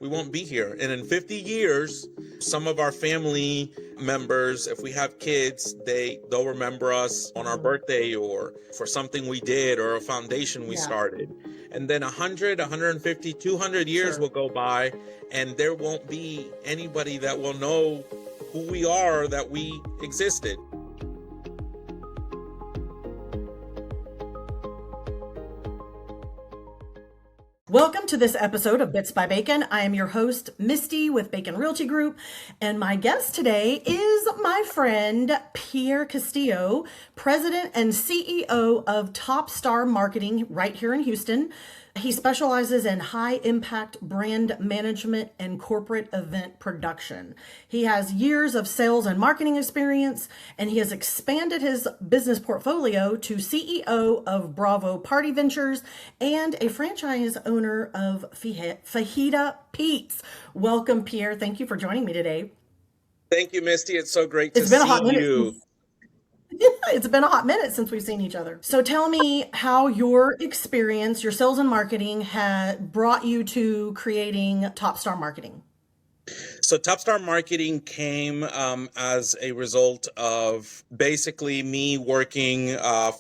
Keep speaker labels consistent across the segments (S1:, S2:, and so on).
S1: we won't be here. And in 50 years, some of our family members, if we have kids, they'll remember us on our birthday or for something we did or a foundation we
S2: Yeah.
S1: started. And then 100, 150, 200 years
S2: Sure.
S1: will go by, and there won't be anybody that will know who we are, that we existed.
S2: Welcome to this episode of Bits by Bacon. I am your host, Misty with Bacon Realty Group, and my guest today is my friend Pierr Castillo, President and CEO of Top Star Marketing right here in Houston. He specializes in high-impact brand management and corporate event production. He has years of sales and marketing experience, and he has expanded his business portfolio to CEO of Bravo Party Ventures and a franchise owner of Fajita Pete. Welcome, Pierr. Thank you for joining me today.
S1: Thank you, Misty. It's so great to
S2: It's been a hot
S1: see
S2: minute
S1: you.
S2: It's been a hot minute since we've seen each other. So tell me how your experience, your sales and marketing had brought you to creating Top Star Marketing.
S1: So Top Star Marketing came as a result of basically me working I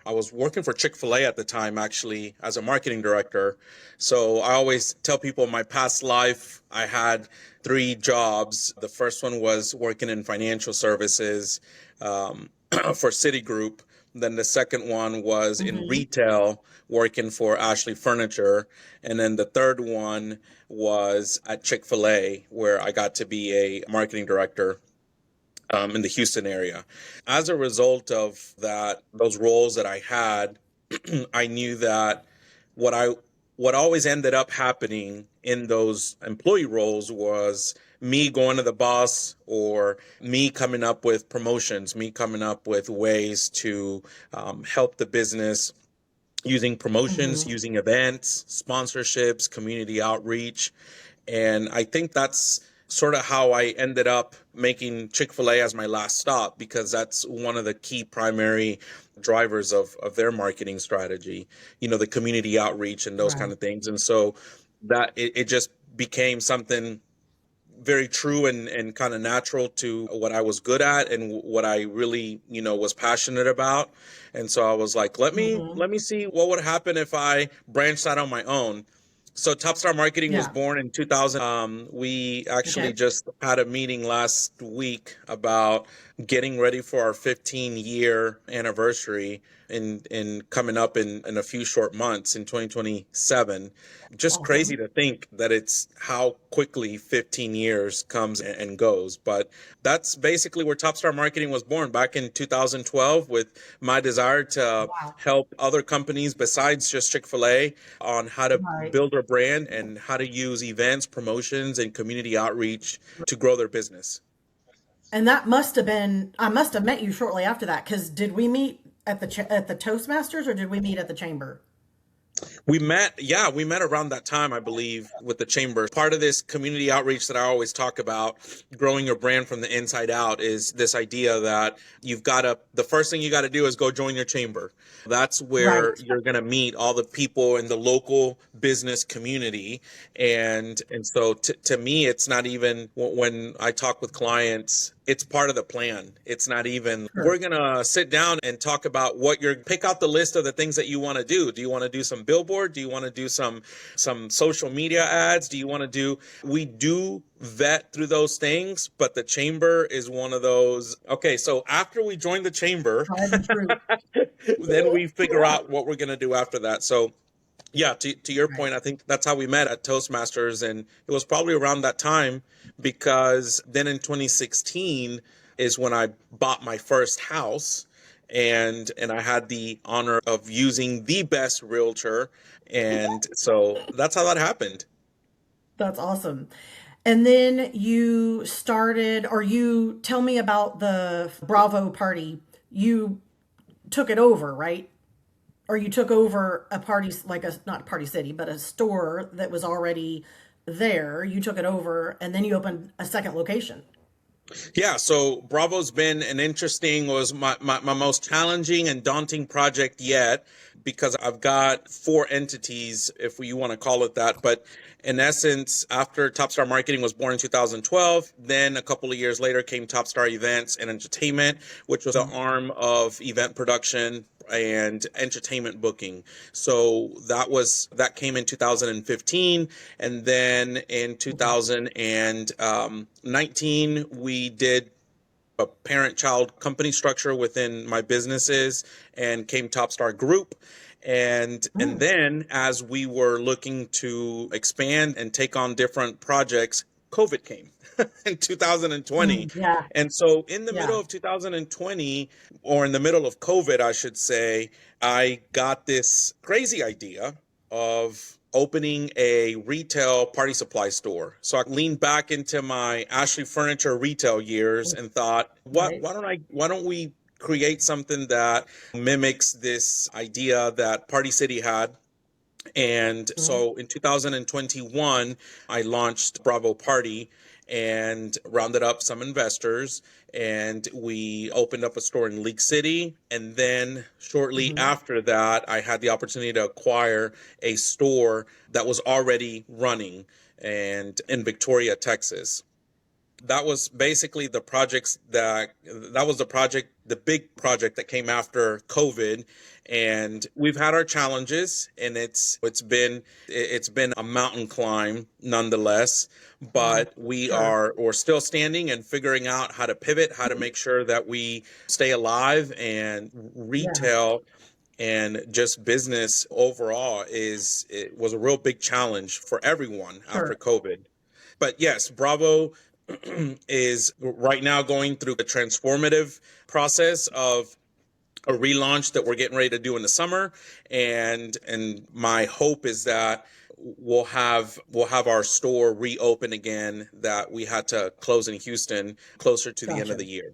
S1: was working for Chick-fil-A at the time, actually, as a marketing director. So I always tell people in my past life, I had 3 jobs. The first one was working in financial services for Citigroup. Then the second one was in retail, working for Ashley Furniture. And then the third one was at Chick-fil-A, where I got to be a marketing director in the Houston area. As a result of those roles that I had, I knew that what always ended up happening in those employee roles was me going to the boss or me coming up with promotions, me coming up with ways to help the business using promotions, using events, sponsorships, community outreach. And I think that's sort of how I ended up making Chick-fil-A as my last stop, because that's one of the key primary drivers of their marketing strategy, the community outreach and those kind
S2: Right.
S1: of things. And so that it just became something very true and kind of natural to what I was good at and what I really, was passionate about. And so I was like, let me see what would happen if I branched out on my own. So Top Star Marketing was
S2: Yeah.
S1: born in 2000. We actually
S2: Okay.
S1: just had a meeting last week about getting ready for our 15-year anniversary in coming up in a few short months in 2027. Just crazy
S2: Awesome.
S1: to think that it's how quickly 15 years comes and goes. But that's basically where Top Star Marketing was born back in 2012, with my desire to
S2: Wow.
S1: help other companies besides just Chick-fil-A on how to
S2: Right.
S1: build their brand and how to use events, promotions, and community outreach to grow their business.
S2: And that must have been, I must have met you shortly after that, because did we meet at the Toastmasters or did we meet at the chamber?
S1: We met around that time, I believe, with the chamber. Part of this community outreach that I always talk about, growing your brand from the inside out, is this idea that the first thing you got to do is go join your chamber. That's where
S2: Right.
S1: you're going to meet all the people in the local business community. And so to me, it's not even when I talk with clients, it's part of the plan. It's not even,
S2: Sure.
S1: we're going to sit down and talk about pick out the list of the things that you want to do. Do you want to do some billboard? Do you want to do some social media ads? We do vet through those things, but the chamber is one of those. Okay, so after we join the chamber,
S2: Tried and true.
S1: then we figure
S2: Yeah.
S1: out what we're going to do after that. So yeah, to your
S2: Right.
S1: point, I think that's how we met at Toastmasters. And it was probably around that time, because then in 2016 is when I bought my first house, and I had the honor of using the best realtor. And so that's how that happened.
S2: That's awesome. And then you started, or you tell me about the Bravo party. You took it over, right? Or you took over a party, like not Party City, but a store that was already there. You took it over and then you opened a second location.
S1: Yeah, so Bravo's been an interesting, was my most challenging and daunting project yet, because I've got four entities, if you want to call it that. But in essence, after Top Star Marketing was born in 2012, then a couple of years later came Top Star Events and Entertainment, which was an arm of event production and entertainment booking. So that came in 2015, and then in 2019 we did a parent-child company structure within my businesses and came Top Star Group. And then as we were looking to expand and take on different projects, COVID came in 2020.
S2: Yeah,
S1: And so in the middle
S2: yeah.
S1: of 2020, or in the middle of COVID, I should say, I got this crazy idea of opening a retail party supply store. So I leaned back into my Ashley Furniture retail years and thought,
S2: Right.
S1: why don't we create something that mimics this idea that Party City had. And
S2: Mhm.
S1: so in 2021, I launched Bravo Party and rounded up some investors. And we opened up a store in League City. And then shortly
S2: Mhm.
S1: after that, I had the opportunity to acquire a store that was already running and in Victoria, Texas. That was basically the big project that came after COVID. And we've had our challenges, and it's been a mountain climb nonetheless.
S2: Yeah,
S1: But
S2: sure.
S1: we're still standing and figuring out how to pivot, how to make sure that we stay alive. And
S2: Yeah,
S1: retail and just business overall it was a real big challenge for everyone after
S2: sure.
S1: COVID. But yes, Bravo is right now going through a transformative process of a relaunch that we're getting ready to do in the summer. And my hope is that we'll have our store reopen again that we had to close in Houston closer to the end of
S2: Gotcha.
S1: the year.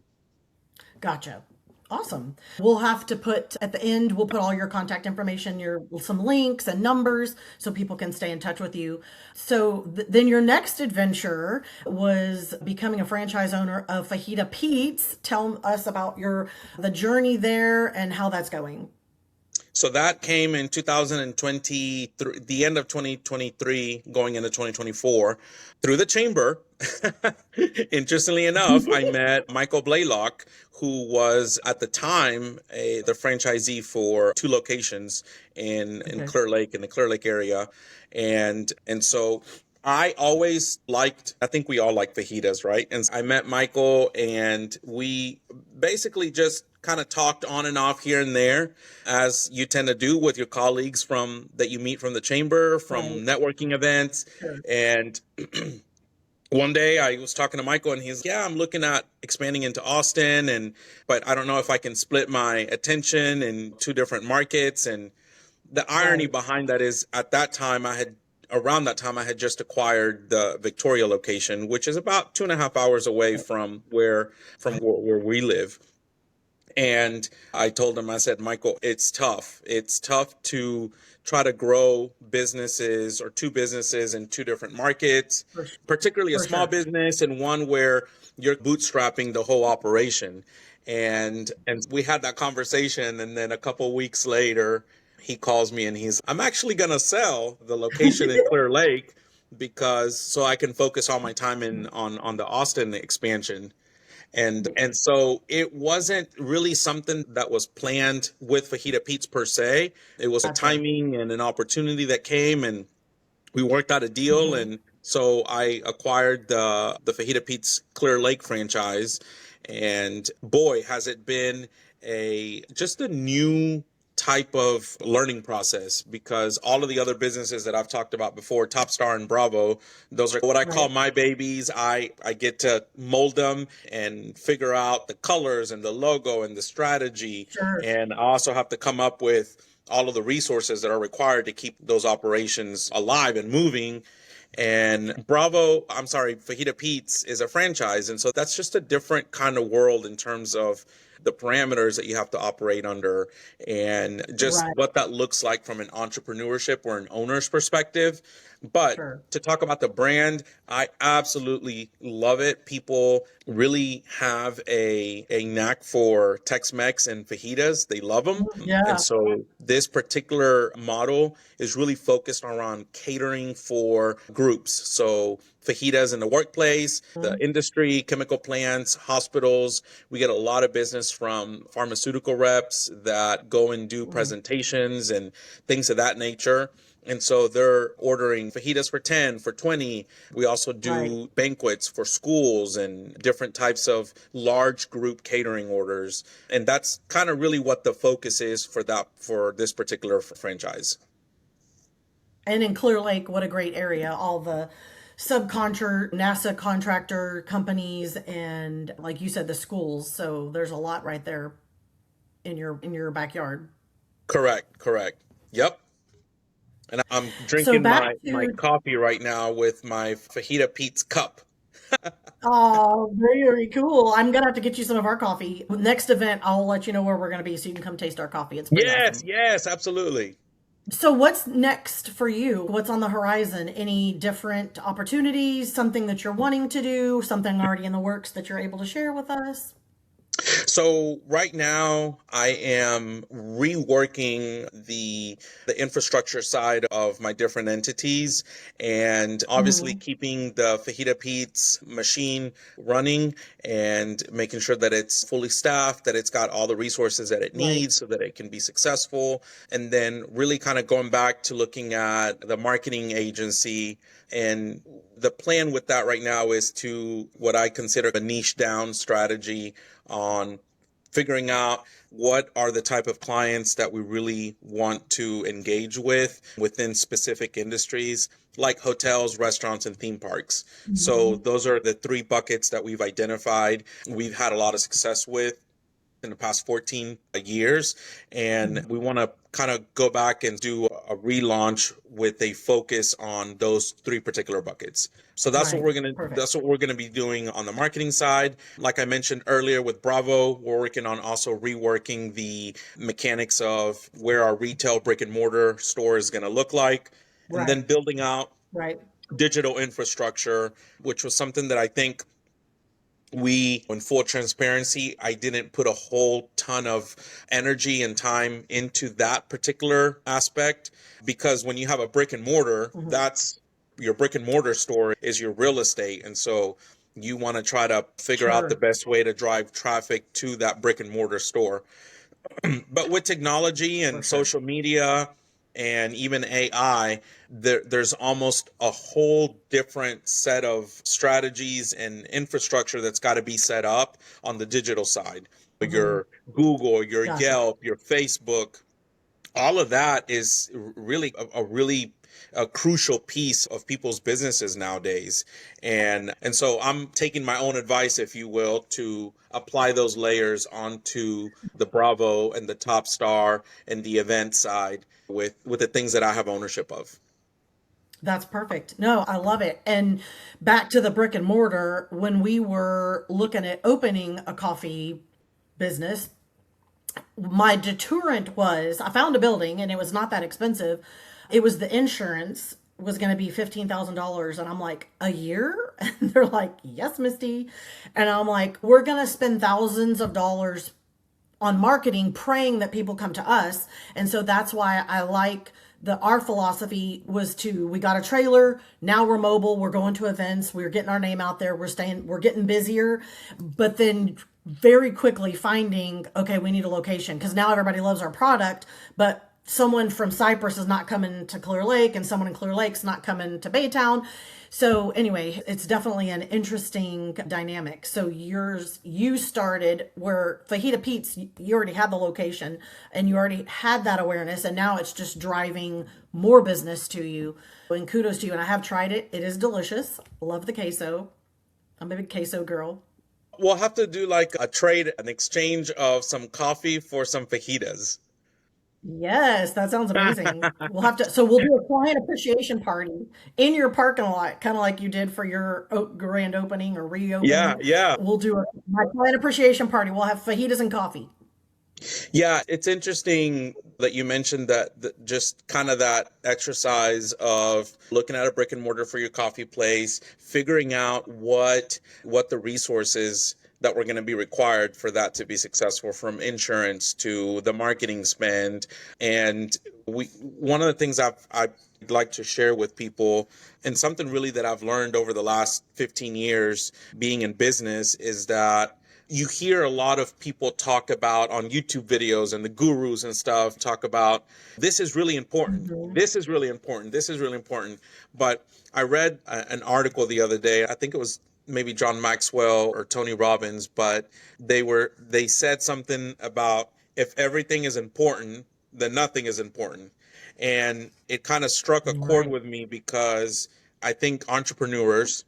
S2: Gotcha. Awesome. We'll have to put at the end, we'll put all your contact information, your some links and numbers so people can stay in touch with you. So then your next adventure was becoming a franchise owner of Fajita Pete's. Tell us about the journey there and how that's going.
S1: So that came in 2023, the end of 2023, going into 2024, through the chamber. Interestingly enough, I met Michael Blaylock, who was at the time the franchisee for two locations in
S2: Okay.
S1: Clear Lake, in the Clear Lake area. And so I always liked, I think we all like fajitas, right? And I met Michael, and we basically just kind of talked on and off here and there, as you tend to do with your colleagues from that you meet from the chamber, from
S2: Right.
S1: networking events.
S2: Sure.
S1: And one day I was talking to Michael, and he's, yeah, I'm looking at expanding into Austin, but I don't know if I can split my attention in two different markets. And the irony
S2: Right.
S1: behind that is, around that time I had just acquired the Victoria location, which is about 2.5 hours away from where we live. And I told him, I said, Michael, it's tough. It's tough to try to grow businesses or two businesses in two different markets,
S2: For,
S1: particularly a
S2: for
S1: small
S2: sure.
S1: business and one where you're bootstrapping the whole operation. And we had that conversation, and then a couple weeks later, he calls me and I'm actually going to sell the location in Clear Lake, because so I can focus all my time on the Austin expansion. And so it wasn't really something that was planned with Fajita Pete's per se. It was a
S2: Gotcha.
S1: timing and an opportunity that came, and we worked out a deal.
S2: Hmm.
S1: And so I acquired the Fajita Pete's Clear Lake franchise. And boy, has it been a new type of learning process, because all of the other businesses that I've talked about before, Top Star and Bravo, those are what I call
S2: Right.
S1: my babies. I get to mold them and figure out the colors and the logo and the strategy.
S2: Sure.
S1: And I also have to come up with all of the resources that are required to keep those operations alive and moving. And Fajita Pete's is a franchise. And so that's just a different kind of world in terms of the parameters that you have to operate under, and just
S2: Right.
S1: what that looks like from an entrepreneurship or an owner's perspective. But
S2: Sure.
S1: to talk about the brand, I absolutely love it. People really have a knack for Tex-Mex and fajitas. They love them. And
S2: Yeah.
S1: so this particular model is really focused around catering for groups. So fajitas in the workplace, the industry, chemical plants, hospitals. We get a lot of business from pharmaceutical reps that go and do presentations and things of that nature. And so they're ordering fajitas for 10, for 20. We also
S2: Right.
S1: do banquets for schools and different types of large group catering orders. And that's kind of really what the focus is for this particular franchise.
S2: And in Clear Lake, what a great area. All the subcontractor, NASA contractor companies, and like you said, the schools. So there's a lot right there in your backyard.
S1: Correct, correct. Yep. And I'm
S2: So
S1: drinking
S2: back
S1: my
S2: to
S1: coffee right now with my Fajita Pete's cup.
S2: oh, very cool. I'm gonna have to get you some of our coffee. Next event, I'll let you know where we're gonna be so you can come taste our coffee. It's pretty
S1: Yes,
S2: awesome.
S1: yes, absolutely.
S2: So what's next for you? What's on the horizon? Any different opportunities, something that you're wanting to do, something already in the works that you're able to share with us?
S1: So right now I am reworking the infrastructure side of my different entities, and obviously
S2: Hmm.
S1: keeping the Fajita Pete's machine running and making sure that it's fully staffed, that it's got all the resources that it
S2: Right.
S1: needs so that it can be successful. And then really kind of going back to looking at the marketing agency, and the plan with that right now is to what I consider a niche down strategy on figuring out what are the type of clients that we really want to engage with within specific industries like hotels, restaurants, and theme parks. So
S2: Hmm.
S1: those are the three buckets that we've identified. We've had a lot of success with in the past 14 years, and we want to kind of go back and do a relaunch with a focus on those three particular buckets. So
S2: Right.
S1: that's
S2: Perfect.
S1: what we're going to be doing on the marketing side. Like I mentioned earlier with Bravo, we're working on also reworking the mechanics of where our retail brick and mortar store is going to look like, and
S2: Right.
S1: then building out
S2: Right.
S1: digital infrastructure, which was something that I think in full transparency, I didn't put a whole ton of energy and time into that particular aspect, because when you have a brick and mortar,
S2: Hmm.
S1: that's your brick and mortar store is your real estate. And so you want to try to figure out the
S2: Sure.
S1: best way to drive traffic to that brick and mortar store. But with technology
S2: For
S1: and
S2: sure.
S1: social media and even AI, there's almost a whole different set of strategies and infrastructure that's got to be set up on the digital side.
S2: Hmm.
S1: Your Google, your
S2: Gotcha.
S1: Yelp, your Facebook, all of that is really a crucial piece of people's businesses nowadays. And so I'm taking my own advice, if you will, to apply those layers onto the Bravo and the Top Star and the event side with the things that I have ownership of.
S2: That's perfect. No, I love it. And back to the brick and mortar, when we were looking at opening a coffee business, my deterrent was I found a building and it was not that expensive. It was the insurance was going to be $15,000. And I'm like, a year? And they're like, yes, Misty. And I'm like, we're going to spend thousands of dollars on marketing, praying that people come to us. And so that's why I like our philosophy was to we got a trailer, now we're mobile, we're going to events, we're getting our name out there, we're getting busier, but then very quickly finding, okay, we need a location because now everybody loves our product, but someone from Cyprus is not coming to Clear Lake and someone in Clear Lake's not coming to Baytown. So anyway, it's definitely an interesting dynamic. So you started where Fajita Pete's, you already had the location and you already had that awareness, and now it's just driving more business to you. And kudos to you. And I have tried it. It is delicious. Love the queso. I'm a big queso girl.
S1: We'll have to do like a trade, an exchange of some coffee for some fajitas.
S2: Yes, that sounds amazing. We'll have to, so we'll do a client appreciation party in your parking lot, kind of like you did for your grand opening or
S1: Yeah,
S2: reopening.
S1: yeah.
S2: We'll do my client appreciation party. We'll have fajitas and coffee.
S1: Yeah, it's interesting that you mentioned that just kind of that exercise of looking at a brick and mortar for your coffee place, figuring out what the resources that were going to be required for that to be successful, from insurance to the marketing spend. And we one of the things I'd like to share with people, and something really that I've learned over the last 15 years being in business, is that you hear a lot of people talk about on YouTube videos, and the gurus and stuff talk about this is really important.
S2: Mhm.
S1: This is really important. This is really important. But I read an article the other day. I think it was maybe John Maxwell or Tony Robbins, but they said something about if everything is important, then nothing is important. And it kind of struck a chord
S2: Right.
S1: with me because I think entrepreneurs,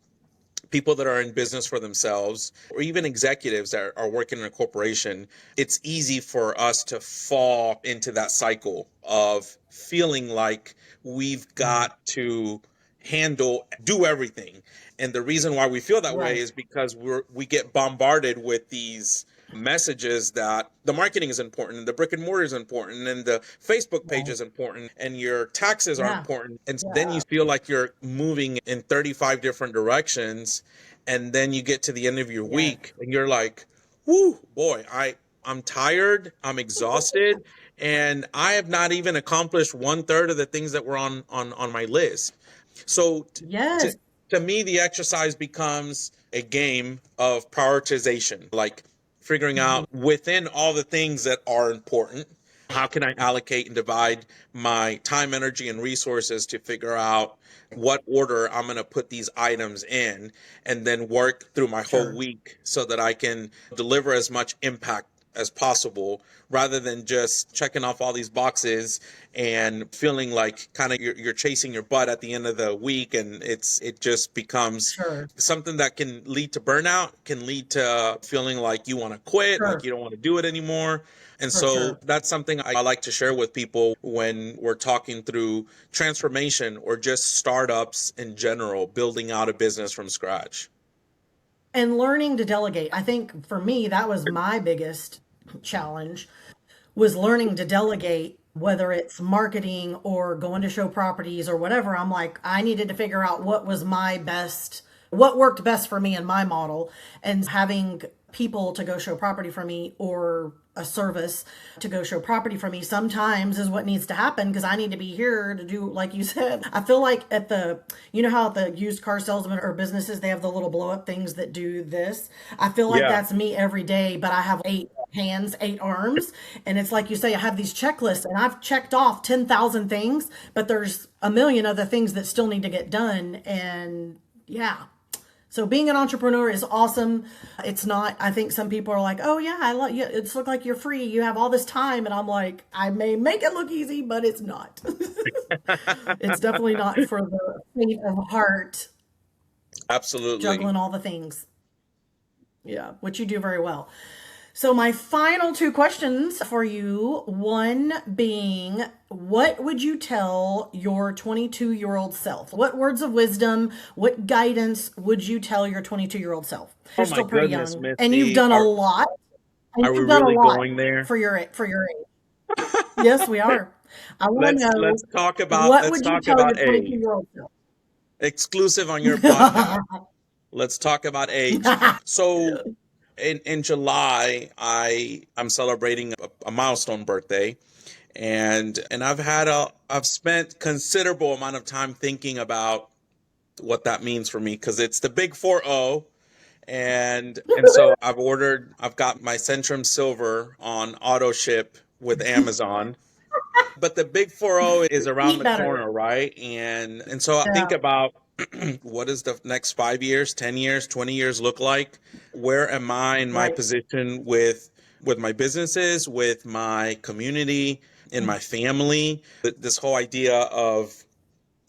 S1: people that are in business for themselves, or even executives that are working in a corporation, it's easy for us to fall into that cycle of feeling like we've got to do everything. And the reason why we feel that way
S2: Right.
S1: is because we get bombarded with these messages that the marketing is important, and the brick and mortar is important, and the Facebook page
S2: Right.
S1: is important, and your taxes are
S2: Yeah.
S1: important. And then you
S2: Yeah.
S1: feel like you're moving in 35 different directions. And then you get to the end of your
S2: Yes.
S1: week and you're like, whoo, boy, I'm tired, I'm exhausted, and I have not even accomplished one third of the things that were on my list. So to
S2: Yes.
S1: to me, the exercise becomes a game of prioritization, like figuring
S2: Mhm.
S1: out within all the things that are important, how can I allocate and divide my time, energy, and resources to figure out what order I'm going to put these items in, and then work through my whole
S2: Sure.
S1: week so that I can deliver as much impact as possible, rather than just checking off all these boxes and feeling like kind of you're chasing your butt at the end of the week. And it just becomes
S2: Sure.
S1: something that can lead to burnout, can lead to feeling like you want to quit, like
S2: Sure.
S1: you don't want to do it anymore. And
S2: For
S1: so
S2: sure.
S1: that's something I like to share with people when we're talking through transformation or just startups in general, building out a business from scratch.
S2: And learning to delegate. I think for me, that was my biggest challenge, was learning to delegate, whether it's marketing or going to show properties or whatever. I'm like, I needed to figure out what worked best for me in my model, and having people to go show property for me, or a service to go show property for me, sometimes is what needs to happen because I need to be here to do, like you said. I feel like you know how at the used car salesman or businesses, they have the little blow up things that do this. I feel like
S1: Yeah.
S2: that's me every day, but I have 8 hands, 8 arms. And it's like you say, I have these checklists and I've checked off 10,000 things, but there's a million other things that still need to get done. And yeah. So being an entrepreneur is awesome. It's not, I think some people are like, oh yeah, I love you. It's look like you're free. You have all this time. And I'm like, I may make it look easy, but it's not. It's definitely not for the faint of heart,
S1: Absolutely.
S2: juggling all the things. Yeah, which you do very well. So, my final two questions for you, one being, what would you tell your 22-year-old self? What words of wisdom, what guidance would you tell your 22-year-old self? You're
S1: Oh my
S2: still pretty
S1: goodness,
S2: young and you've
S1: Misty.
S2: done a lot, and
S1: Are we
S2: you've done a
S1: really
S2: lot
S1: going there?
S2: for your age. Yes, we are. I want to know, what
S1: Let's
S2: would you
S1: talk
S2: tell your
S1: about age.
S2: 22-year-old self?
S1: Exclusive on your podcast. Let's talk about age. So in July, I'm celebrating a milestone birthday, and I've spent considerable amount of time thinking about what that means for me, because it's the big 4-0. And so I've got my Centrum Silver on auto ship with Amazon. But the big 4-0 is around
S2: Eat
S1: the
S2: better.
S1: corner, right? And so I think
S2: Yeah,
S1: about what does the next 5 years, 10 years, 20 years look like? Where am I in my
S2: right.
S1: position with my businesses, with my community, in my family? This whole idea of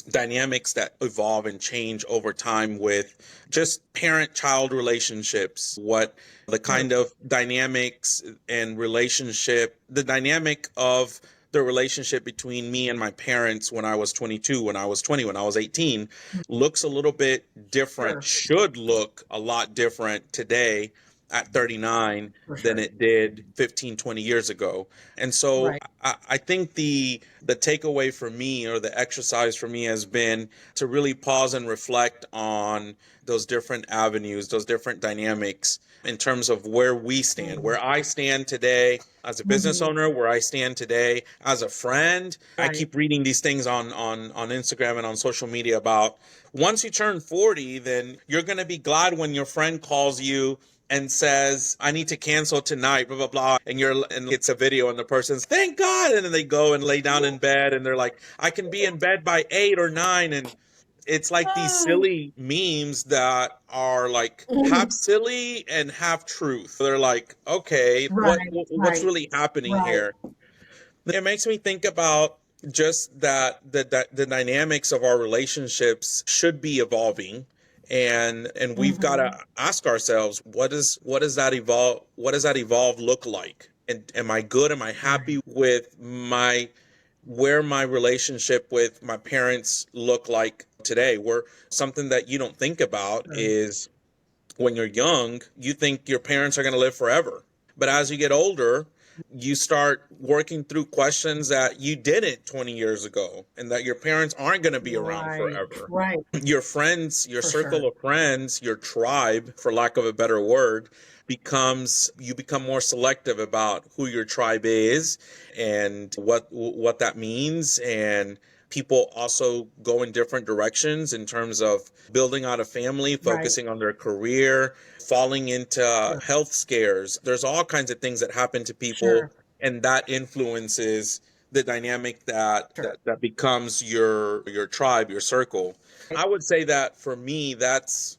S1: dynamics that evolve and change over time with just parent child relationships, what the
S2: Sure.
S1: kind of dynamics and relationship, the dynamic of the relationship between me and my parents when I was 22, when I was 20, when I was 18 looks a little bit different,
S2: Sure.
S1: should look a lot different today at 39
S2: For
S1: than
S2: sure.
S1: it did 15, 20 years ago. And so
S2: Right.
S1: I think the takeaway for me, or the exercise for me, has been to really pause and reflect on those different avenues, those different dynamics in terms of where we stand,
S2: Mhm.
S1: where I stand today as a business
S2: Mhm.
S1: owner, where I stand today as a friend. I
S2: Right.
S1: keep reading these things on Instagram and on social media about once you turn 40, then you're going to be glad when your friend calls you and says, I need to cancel tonight, blah, blah, blah. And it's a video and the person's, thank God. And then they go and lay down in bed and they're like, I can be in bed by 8 or 9. And it's like these
S2: Oh.
S1: silly memes that are like half silly and half truth. They're like, okay,
S2: Right.
S1: what's
S2: Right.
S1: really happening
S2: Right.
S1: here? It makes me think about just that the dynamics of our relationships should be evolving, and we've got to
S2: Mhm.
S1: ask ourselves, what does that evolve look like? And am I good? Am I
S2: Right.
S1: happy with my where my relationship with my parents look like today? Where something that you don't think about
S2: Sure.
S1: is when you're young, you think your parents are going to live forever. But as you get older, you start working through questions that you didn't 20 years ago, and that your parents aren't going to be around
S2: Right.
S1: forever.
S2: Right.
S1: Your friends, your
S2: For sure.
S1: circle of friends, your tribe, for lack of a better word, you become more selective about who your tribe is and what that means. And people also go in different directions in terms of building out a family,
S2: Right.
S1: focusing on their career, falling into
S2: Sure.
S1: health scares. There's all kinds of things that happen to people,
S2: Sure.
S1: and that influences the dynamic that
S2: Sure.
S1: that becomes your tribe, your circle. I would say that for me, that's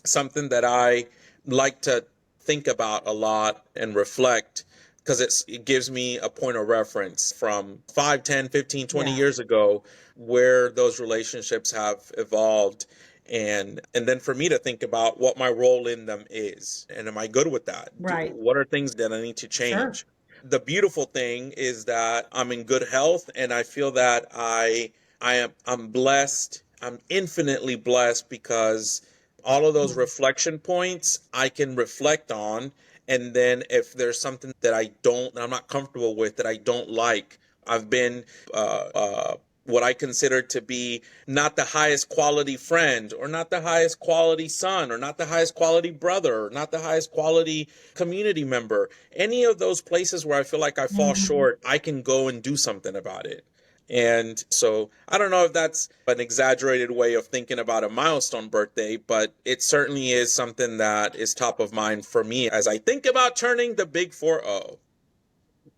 S1: something that I like to think about a lot and reflect, because it gives me a point of reference from 5, 10, 15, 20
S2: Yeah.
S1: years ago, where those relationships have evolved. And then for me to think about what my role in them is, and am I good with that?
S2: Right.
S1: What are things that I need to
S2: Sure.
S1: change? The beautiful thing is that I'm in good health, and I feel that I'm blessed. I'm infinitely blessed, because all of those
S2: Mhm.
S1: reflection points I can reflect on. And then if there's something that I'm not comfortable with, that I don't like, I've been uh, uh, what I consider to be not the highest quality friend, or not the highest quality son, or not the highest quality brother, or not the highest quality community member. Any of those places where I feel like I fall
S2: Mhm.
S1: short, I can go and do something about it. And so I don't know if that's an exaggerated way of thinking about a milestone birthday, but it certainly is something that is top of mind for me as I think about turning the big 4-0.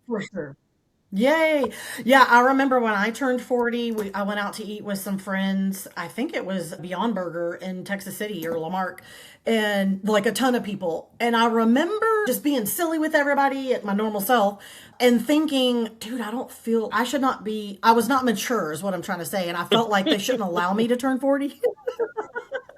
S2: For sure. Yay. Yeah, I remember when I turned 40, I went out to eat with some friends. I think it was Beyond Burger in Texas City or Lamarck, and like a ton of people. And I remember just being silly with everybody at my normal self and thinking, dude, I should not be, I was not mature, is what I'm trying to say. And I felt like they shouldn't allow me to turn 40.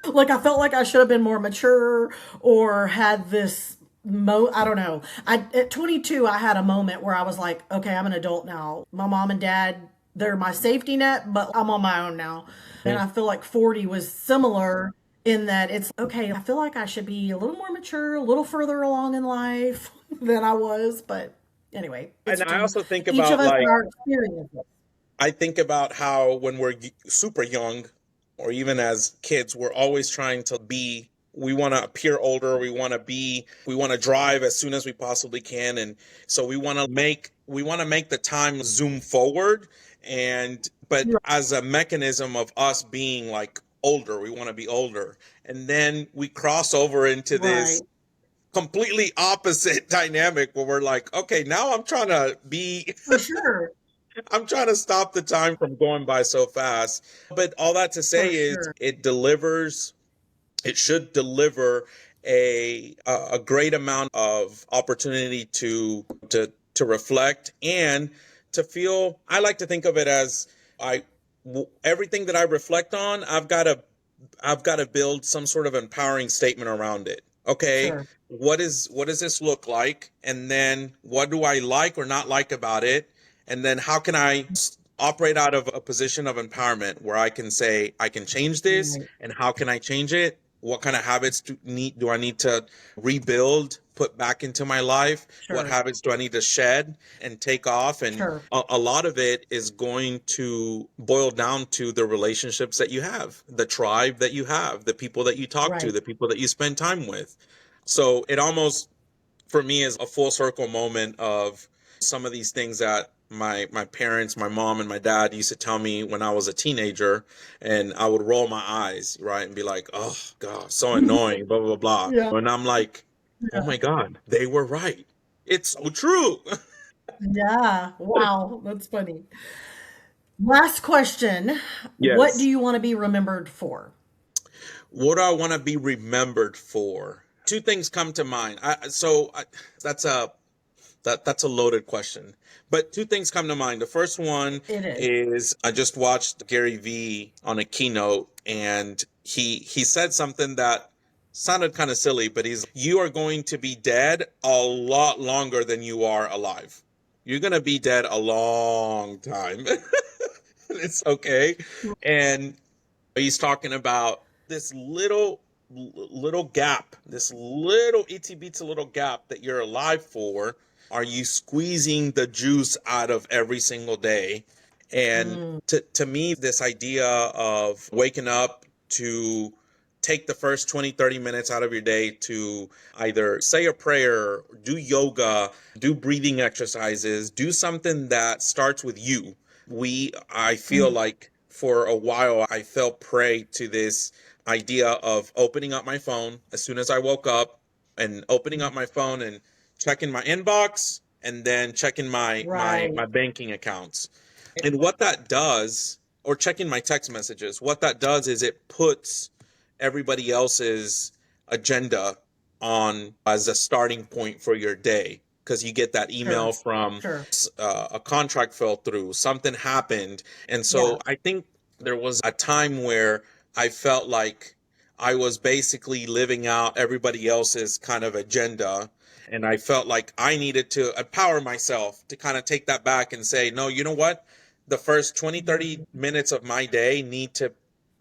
S2: Like I felt like I should have been more mature or had this I don't know. At 22 I had a moment where I was like, okay, I'm an adult now. My mom and dad, they're my safety net, but I'm on my own now. And I feel like 40 was similar in that it's okay, I feel like I should be a little more mature, a little further along in life than I was, but anyway,
S1: And
S2: it's
S1: I also think
S2: each of
S1: about,
S2: us
S1: like,
S2: are experiences.
S1: I think about how when we're super young, or even as kids, we're always trying to be, we want to appear older, we want to drive as soon as we possibly can. And so we want to make the time zoom forward. But as a mechanism of us being like older, we want to be older. And then we cross over into this
S2: Right.
S1: completely opposite dynamic where we're like, okay, now
S2: For sure.
S1: I'm trying to stop the time from going by so fast. But all that to
S2: For
S1: say is
S2: sure.
S1: it should deliver a great amount of opportunity to reflect and to feel. I like to think of it as I everything that I reflect on, I've got to build some sort of empowering statement around it. Okay,
S2: Sure.
S1: what does this look like? And then what do I like or not like about it? And then how can I operate out of a position of empowerment where I can say, I can change this,
S2: Right.
S1: and how can I change it? What kind of habits do I need to rebuild, put back into my life? What
S2: Sure.
S1: habits do I need to shed and take off? And
S2: Sure.
S1: a lot of it is going to boil down to the relationships that you have, the tribe that you have, the people that you talk to,
S2: Right.
S1: the people that you spend time with. So it almost, for me, is a full circle moment of some of these things that my parents, my mom and my dad used to tell me when I was a teenager, and I would roll my eyes, right, and be like, oh God, so annoying, blah blah blah.
S2: Yeah.
S1: And I'm like, oh
S2: Yeah.
S1: my God, they were right. It's so true.
S2: Yeah. Wow. That's funny. Last question. What do
S1: Yes.
S2: you want to be remembered for?
S1: What do I want to be remembered for? Two things come to mind. That's a that's a loaded question. But two things come to mind. The first one
S2: It is.
S1: is I just watched Gary Vee on a keynote, and he said something that sounded kind of silly, but you are going to be dead a lot longer than you are alive. You're going to be dead a long time. It's okay. And he's talking about this little gap, this little itty bitty little gap that you're alive for. Are you squeezing the juice out of every single day? And
S2: Mm,
S1: to me, this idea of waking up to take the first 20, 30 minutes out of your day to either say a prayer, do yoga, do breathing exercises, do something that starts with you. I feel
S2: mm,
S1: like for a while I fell prey to this idea of opening up my phone as soon as I woke up, and opening up my phone and checking my inbox, and then checking my
S2: right.
S1: banking accounts. And what that does, or checking my text messages, what that does is it puts everybody else's agenda on as a starting point for your day, because you get that email
S2: Sure.
S1: from
S2: Sure.
S1: a contract fell through, something happened. And
S2: Yeah.
S1: so I think there was a time where I felt like I was basically living out everybody else's kind of agenda. And I felt like I needed to empower myself to kind of take that back and say, no, you know what? The first 20, 30 minutes of my day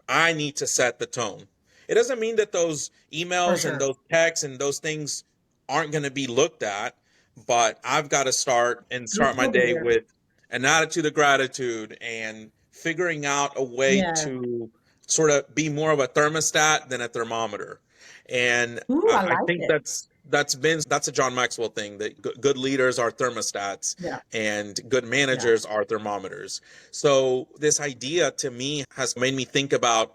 S1: I need to set the tone. It doesn't mean that those
S2: For
S1: emails and
S2: sure.
S1: those texts and those things aren't going to be looked at, but I've got to
S2: You'll
S1: start my
S2: still be
S1: day
S2: there.
S1: with an attitude of gratitude and figuring out a way
S2: Yeah.
S1: to sort of be more of a thermostat than a thermometer. And
S2: Ooh, I
S1: I
S2: like
S1: think
S2: it.
S1: that's a John Maxwell thing, that good leaders are thermostats
S2: Yeah.
S1: and good
S2: Yeah.
S1: managers are thermometers. So this idea to me has made me think about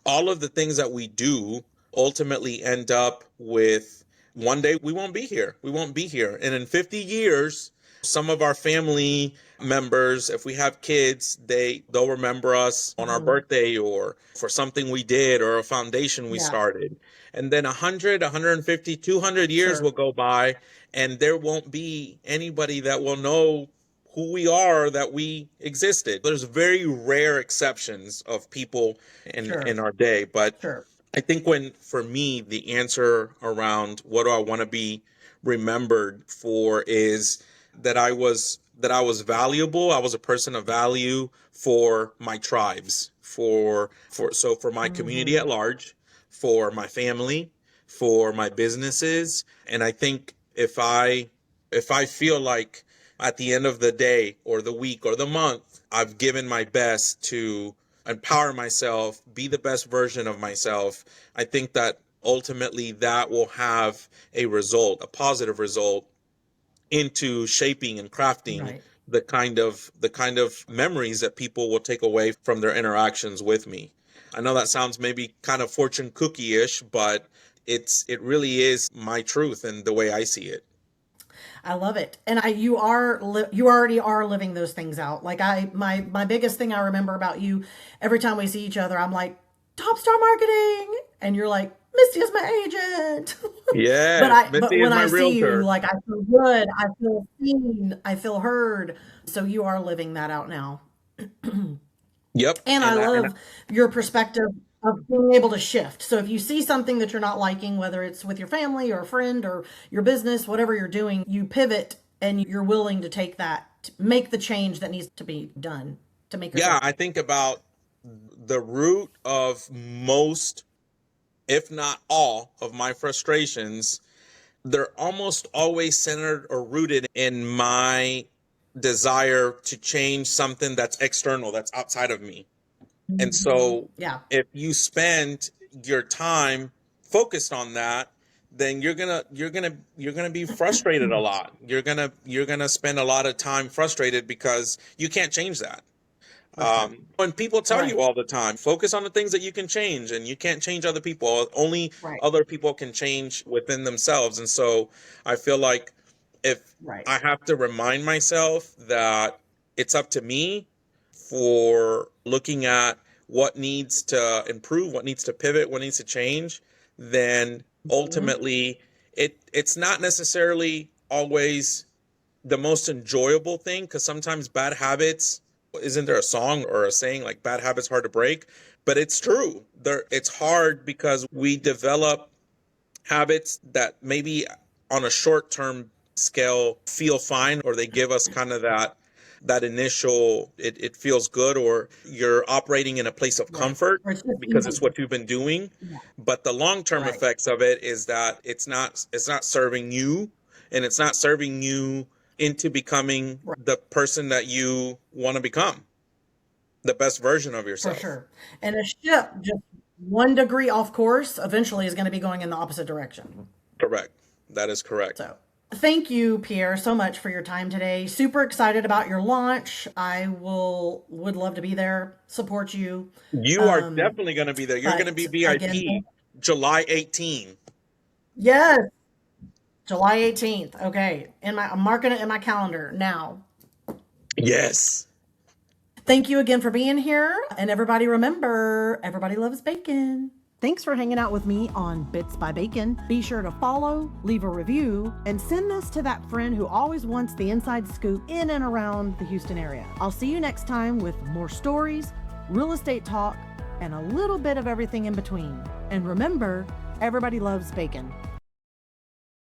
S1: all of the things that we do ultimately end up with, one day we won't be here. We won't be here. And in 50 years, some of our family members, if we have kids, they'll remember us on our
S2: Mhm.
S1: birthday or for something we did or a foundation we
S2: Yeah.
S1: started. And then 100, 150, 200 years
S2: Sure.
S1: will go by, and there won't be anybody that will know who we are, that we existed. There's very rare exceptions of people
S2: Sure.
S1: in our day, but
S2: Sure.
S1: I think when, for me, the answer around what do I want to be remembered for is that I was valuable. I was a person of value for my tribes, for my community
S2: Hmm.
S1: at large, for my family, for my businesses. And I think if I feel like at the end of the day or the week or the month, I've given my best to empower myself, be the best version of myself, I think that ultimately that will have a result, a positive result, into shaping and crafting
S2: Right.
S1: the kind of memories that people will take away from their interactions with me. I know that sounds maybe kind of fortune cookie-ish, but it really is my truth and the way I see it.
S2: I love it. And you already are living those things out. Like my biggest thing I remember about you, every time we see each other, I'm like, Top Star Marketing, and you're like, Misty is my agent.
S1: Yes,
S2: But
S1: Misty is
S2: when
S1: my
S2: I see you,
S1: realtor.
S2: like, I feel good, I feel seen, I feel heard. So you are living that out now.
S1: Yep,
S2: And I love your perspective of being able to shift. So if you see something that you're not liking, whether it's with your family or a friend or your business, whatever you're doing, you pivot and you're willing to take that make the change that needs to be done to make yourself.
S1: Yeah, I think about the root of most, if not all, of my frustrations. They're almost always centered or rooted in my desire to change something that's external, that's outside of me. And so
S2: Yeah.
S1: if you spend your time focused on that, then you're gonna be frustrated a lot. You're gonna spend a lot of time frustrated because you can't change that.
S2: For sure.
S1: When people tell you
S2: Right.
S1: all the time, focus on the things that you can change, and you can't change other people. Only
S2: Right.
S1: other people can change within themselves. And so I feel like if
S2: Right.
S1: I have to remind myself that it's up to me for looking at what needs to improve, what needs to pivot, what needs to change, then ultimately it's not necessarily always the most enjoyable thing, because sometimes bad habits, isn't there a song or a saying like bad habits hard to break? But it's true. It's hard because we develop habits that maybe on a short term scale feel fine, or they give us kind of that initial, it feels good, or you're operating in a place of
S2: Right.
S1: comfort
S2: Or it's just
S1: because it's
S2: easy.
S1: what you've been doing.
S2: Yeah.
S1: But the long term
S2: Right.
S1: effects of it is that it's not serving you, and it's not serving you into becoming
S2: Right.
S1: the person that you want to become, the best version of
S2: For
S1: yourself.
S2: sure. And a ship just 1 degree off course eventually is going to be going in the opposite direction.
S1: Correct. That is correct.
S2: So thank you, Pierre, so much for your time today. Super excited about your launch. Would love to be there, support you.
S1: You are definitely going to be there. You're going to be
S2: But again,
S1: VIP July 18.
S2: yes, July 18th. Okay. I'm marking it in my calendar now.
S1: Yes.
S2: Thank you again for being here. And everybody remember, everybody loves bacon. Thanks for hanging out with me on Bits by Bacon. Be sure to follow, leave a review, and send this to that friend who always wants the inside scoop in and around the Houston area. I'll see you next time with more stories, real estate talk, and a little bit of everything in between. And remember, everybody loves bacon.